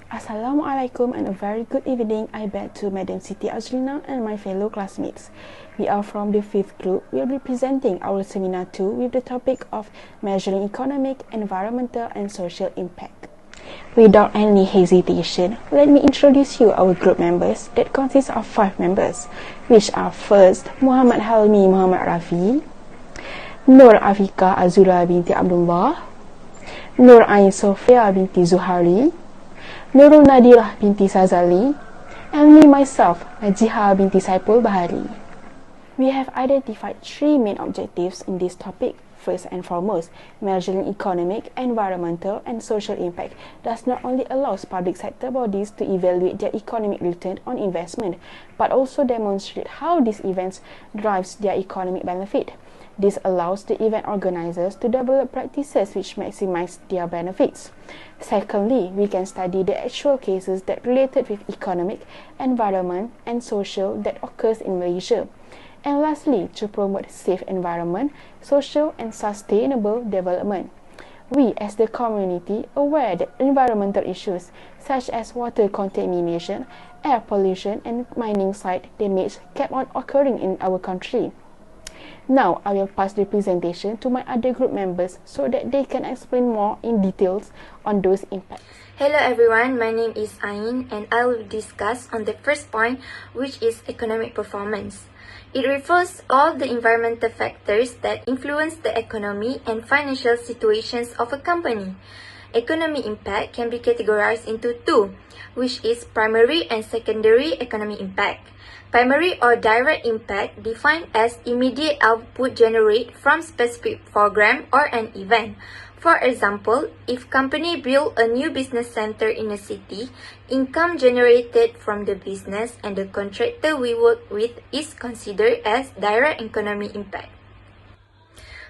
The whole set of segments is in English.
Assalamualaikum and a very good evening. I beg to Madam Siti Azrina and my fellow classmates. We are from the 5th group. We will be presenting our seminar 2 with the topic of measuring economic, environmental and social impact. Without any hesitation, let me introduce you our group members that consists of 5 members, which are first Muhammad Halmi Muhammad Rafi, Nur Afika Azura binti Abdullah, Nur Ain Sofia binti Zuhari, Nurul Nadirah binti Sazali, and me myself, Najiha binti Saipul Bahari. We have identified 3 main objectives in this topic. First and foremost, measuring economic, environmental, and social impact does not only allow public sector bodies to evaluate their economic return on investment, but also demonstrate how these events drives their economic benefit. This allows the event organizers to develop practices which maximize their benefits. Secondly, we can study the actual cases that related with economic, environment, and social that occurs in Malaysia. And lastly, to promote safe environment, social and sustainable development. We as the community aware that environmental issues such as water contamination, air pollution, and mining site damage kept on occurring in our country. Now, I will pass the presentation to my other group members so that they can explain more in details on those impacts. Hello everyone, my name is Ain and I will discuss on the first point, which is economic performance. It refers all the environmental factors that influence the economy and financial situations of a company. Economic impact can be categorized into 2, which is primary and secondary economic impact. Primary or direct impact defined as immediate output generated from specific program or an event. For example, if company build a new business center in a city, income generated from the business and the contractor we work with is considered as direct economic impact.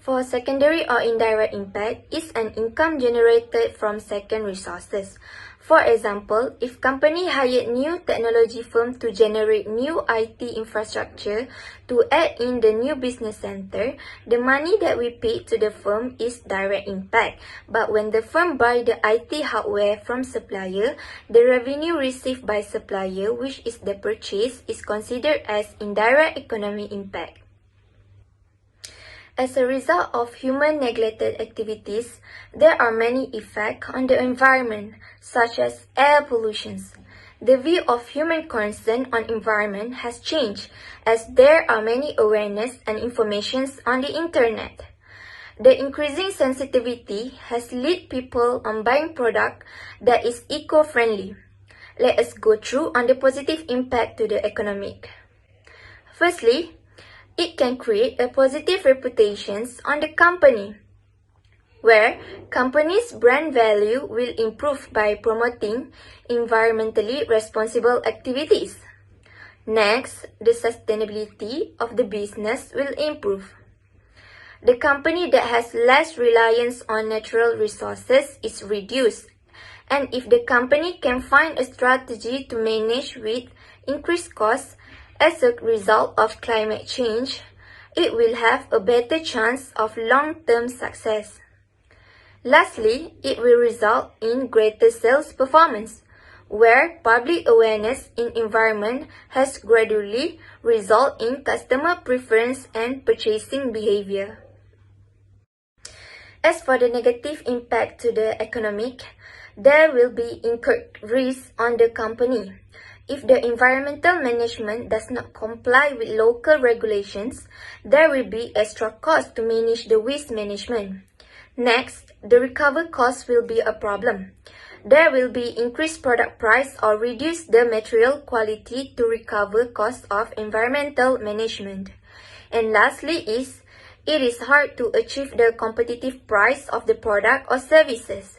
For secondary or indirect impact is an income generated from second resources. For example, if company hired new technology firm to generate new IT infrastructure to add in the new business center, the money that we pay to the firm is direct impact. But when the firm buy the IT hardware from supplier, the revenue received by supplier, which is the purchase, is considered as indirect economic impact. As a result of human neglected activities, there are many effects on the environment, such as air pollution. The view of human concern on environment has changed, as there are many awareness and informations on the internet. The increasing sensitivity has led people on buying product that is eco-friendly. Let us go through on the positive impact to the economic. Firstly, it can create a positive reputation on the company, where company's brand value will improve by promoting environmentally responsible activities. Next, the sustainability of the business will improve. The company that has less reliance on natural resources is reduced, and if the company can find a strategy to manage with increased costs, as a result of climate change, it will have a better chance of long-term success. Lastly, it will result in greater sales performance, where public awareness in environment has gradually resulted in customer preference and purchasing behavior. As for the negative impact to the economic, there will be incurred risks on the company. If the environmental management does not comply with local regulations, there will be extra cost to manage the waste management. Next, the recovery cost will be a problem. There will be increased product price or reduce the material quality to recover cost of environmental management. And lastly it is hard to achieve the competitive price of the product or services.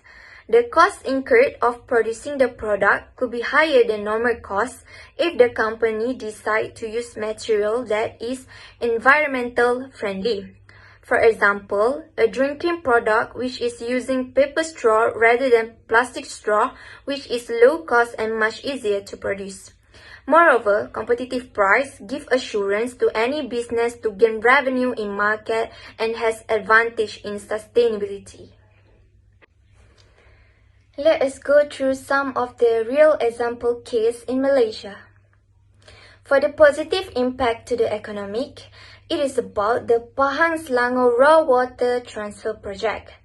The cost incurred of producing the product could be higher than normal costs if the company decides to use material that is environmental friendly. For example, a drinking product which is using paper straw rather than plastic straw, which is low cost and much easier to produce. Moreover, competitive price give assurance to any business to gain revenue in market and has advantage in sustainability. Let us go through some of the real example case in Malaysia. For the positive impact to the economic, it is about the Pahang Selangor Raw Water Transfer Project.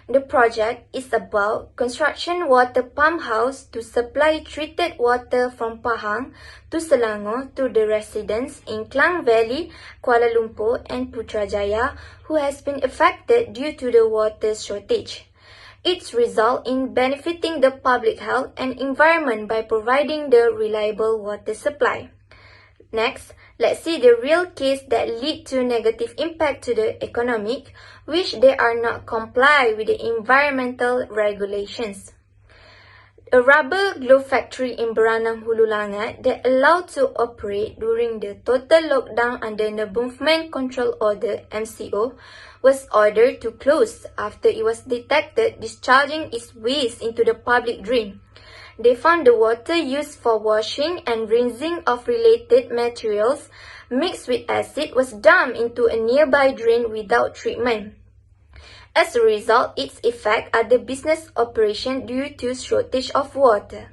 The project is about construction water pump house to supply treated water from Pahang to Selangor to the residents in Klang Valley, Kuala Lumpur and Putrajaya who has been affected due to the water shortage. Its result in benefiting the public health and environment by providing the reliable water supply. Next, let's see the real case that lead to negative impact to the economic, which they are not comply with the environmental regulations. A rubber glove factory in Beranam Hulu Langat that allowed to operate during the total lockdown under the Movement Control Order MCO was ordered to close after it was detected discharging its waste into the public drain. They found the water used for washing and rinsing of related materials mixed with acid was dumped into a nearby drain without treatment. As a result, its effect are the business operation due to shortage of water.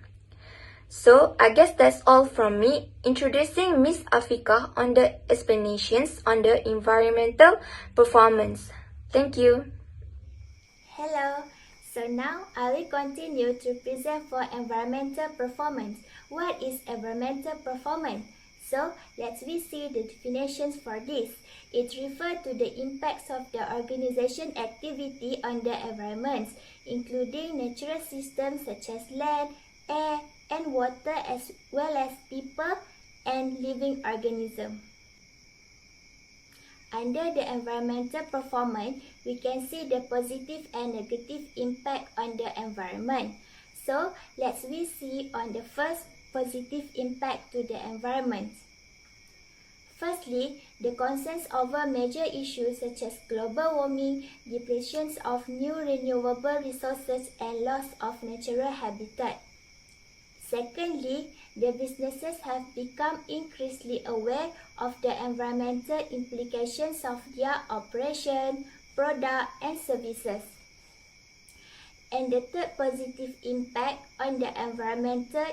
So, I guess that's all from me, introducing Miss Afika on the explanations on the environmental performance. Thank you. Hello. So now I will continue to present for environmental performance. What is environmental performance? So let's see the definitions for this. It refers to the impacts of the organization activity on the environment, including natural systems such as land, air, and water, as well as people and living organisms. Under the environmental performance, we can see the positive and negative impact on the environment. So, let's see on the first positive impact to the environment. Firstly, the concerns over major issues such as global warming, depletion of new renewable resources, and loss of natural habitat. Secondly, the businesses have become increasingly aware of the environmental implications of their operation, product, and services. And the third positive impact on the environmental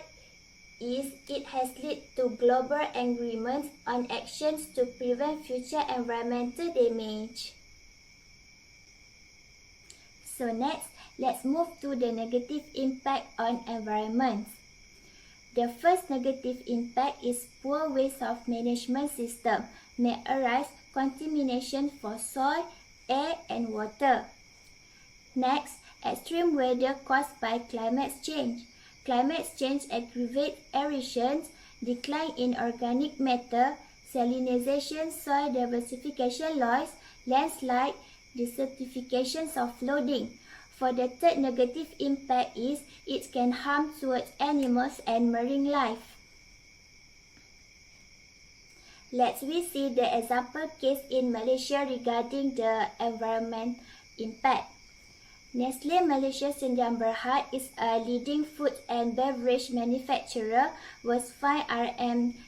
is it has led to global agreements on actions to prevent future environmental damage. So next, let's move to the negative impact on environment. The first negative impact is poor waste of management system may arise contamination for soil, air, and water. Next, extreme weather caused by climate change. Climate change aggravates erosions, decline in organic matter, salinization, soil diversification loss, landslide, desertification of flooding. For the third negative impact is it can harm towards animals and marine life. Let's see the example case in Malaysia regarding the environment impact. Nestle Malaysia Sdn Bhd is a leading food and beverage manufacturer was fined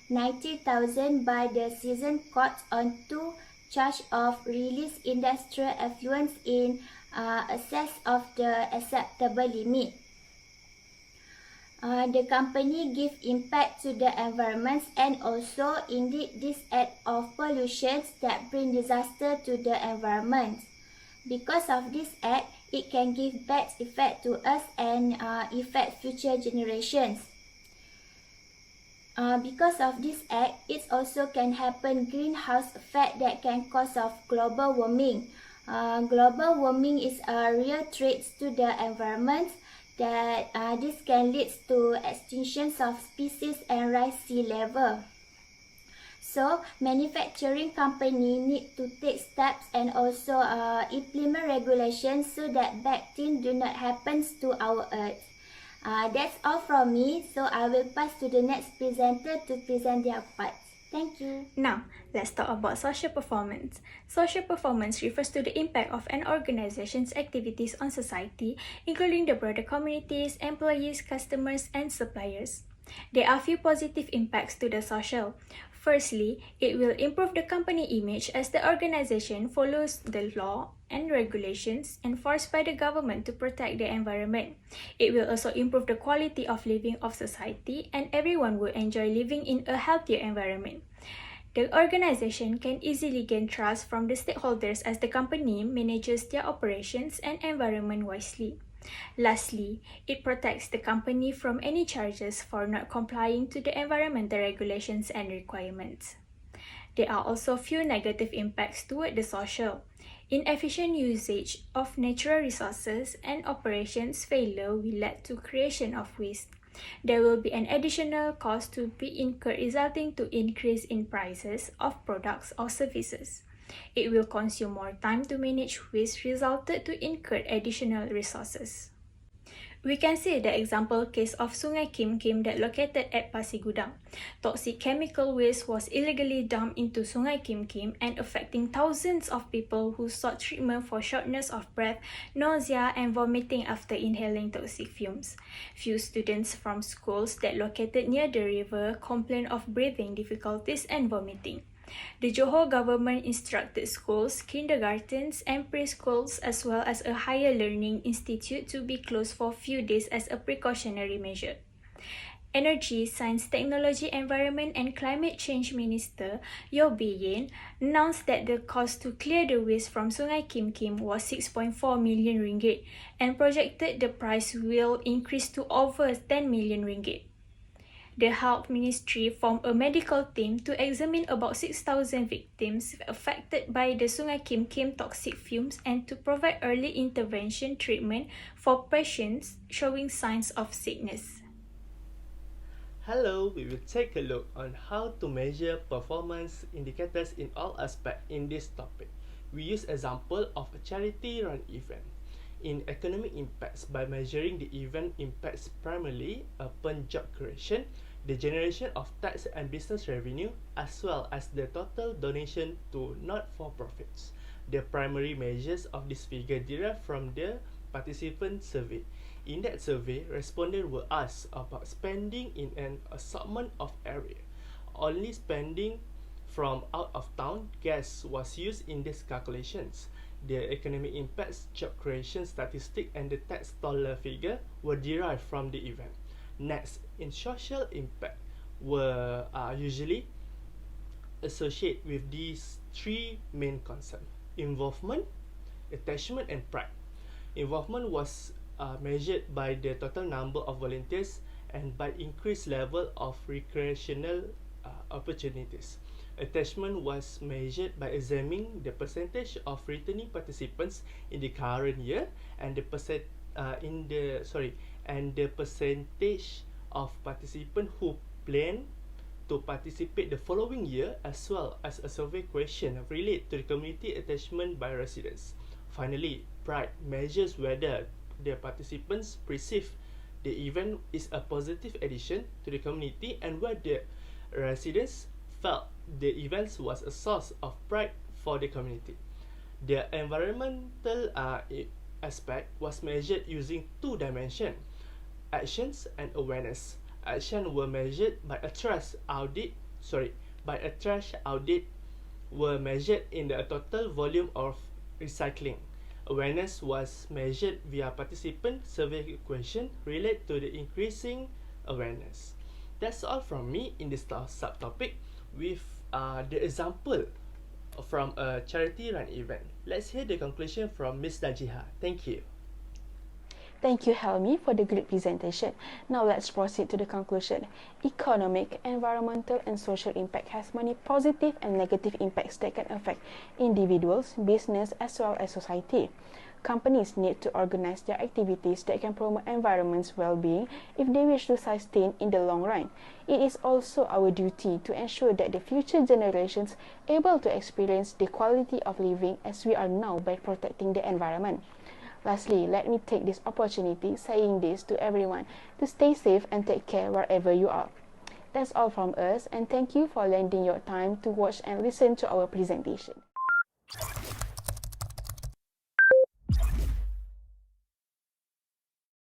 RM90,000 by the Sessions Court on 2 charges of release industrial effluents in excess of the acceptable limit. The company give impact to the environment and also indeed this act of pollutions that bring disaster to the environment. Because of this act, it can give bad effect to us and affect future generations. Because of this act, it also can happen greenhouse effect that can cause of global warming. Global warming is a real threat to the environment that this can lead to extinctions of species and rise sea level. So, manufacturing company need to take steps and also implement regulations so that bad things do not happen to our earth. That's all from me, so I will pass to the next presenter to present their part. Thank you. Now, let's talk about social performance. Social performance refers to the impact of an organization's activities on society, including the broader communities, employees, customers, and suppliers. There are few positive impacts to the social. Firstly, it will improve the company image as the organization follows the law and regulations enforced by the government to protect the environment. It will also improve the quality of living of society, and everyone will enjoy living in a healthier environment. The organization can easily gain trust from the stakeholders as the company manages their operations and environment wisely. Lastly, it protects the company from any charges for not complying to the environmental regulations and requirements. There are also few negative impacts toward the social. Inefficient usage of natural resources and operations failure will lead to creation of waste. There will be an additional cost to be incurred resulting to increase in prices of products or services. It will consume more time to manage waste resulted to incur additional resources. We can see the example case of Sungai Kim Kim that located at Pasir Gudang. Toxic chemical waste was illegally dumped into Sungai Kim Kim and affecting thousands of people who sought treatment for shortness of breath, nausea, and vomiting after inhaling toxic fumes. Few students from schools that located near the river complained of breathing difficulties and vomiting. The Johor government instructed schools, kindergartens, and preschools as well as a higher learning institute to be closed for a few days as a precautionary measure. Energy, Science, Technology, Environment and Climate Change Minister Yeo Bee Yin announced that the cost to clear the waste from Sungai Kim Kim was 6.4 million ringgit and projected the price will increase to over 10 million ringgit. The Health Ministry formed a medical team to examine about 6,000 victims affected by the Sungai Kim Kim toxic fumes and to provide early intervention treatment for patients showing signs of sickness. Hello, we will take a look on how to measure performance indicators in all aspects in this topic. We use example of a charity-run event. In economic impacts, by measuring the event impacts primarily upon job creation, the generation of tax and business revenue, as well as the total donation to not-for-profits. The primary measures of this figure derive from the participant survey. In that survey, respondents were asked about spending in an assortment of area. Only spending from out of town gas was used in these calculations. The economic impacts, job creation statistic, and the tax dollar figure were derived from the event. Next, in social impact were usually associated with these three main concepts: involvement, attachment, and pride. Involvement was measured by the total number of volunteers and by increased level of recreational opportunities. Attachment was measured by examining the percentage of returning participants in the current year and the percentage of participants who plan to participate the following year, as well as a survey question related to the community attachment by residents. Finally, pride measures whether the participants perceive the event is a positive addition to the community and whether residents felt the events was a source of pride for the community. The environmental aspect was measured using two dimensions: actions and awareness. Action were measured by a trash audit were measured in the total volume of recycling. Awareness was measured via participant survey question related to the increasing awareness. That's all from me in this subtopic with the example from a charity-run event. Let's hear the conclusion from Ms. Najiha. Thank you. Thank you, Helmi, for the great presentation. Now let's proceed to the conclusion. Economic, environmental, and social impact has many positive and negative impacts that can affect individuals, business, as well as society. Companies need to organize their activities that can promote environment's well-being if they wish to sustain in the long run. It is also our duty to ensure that the future generations are able to experience the quality of living as we are now by protecting the environment. Lastly, let me take this opportunity saying this to everyone to stay safe and take care wherever you are. That's all from us, and thank you for lending your time to watch and listen to our presentation.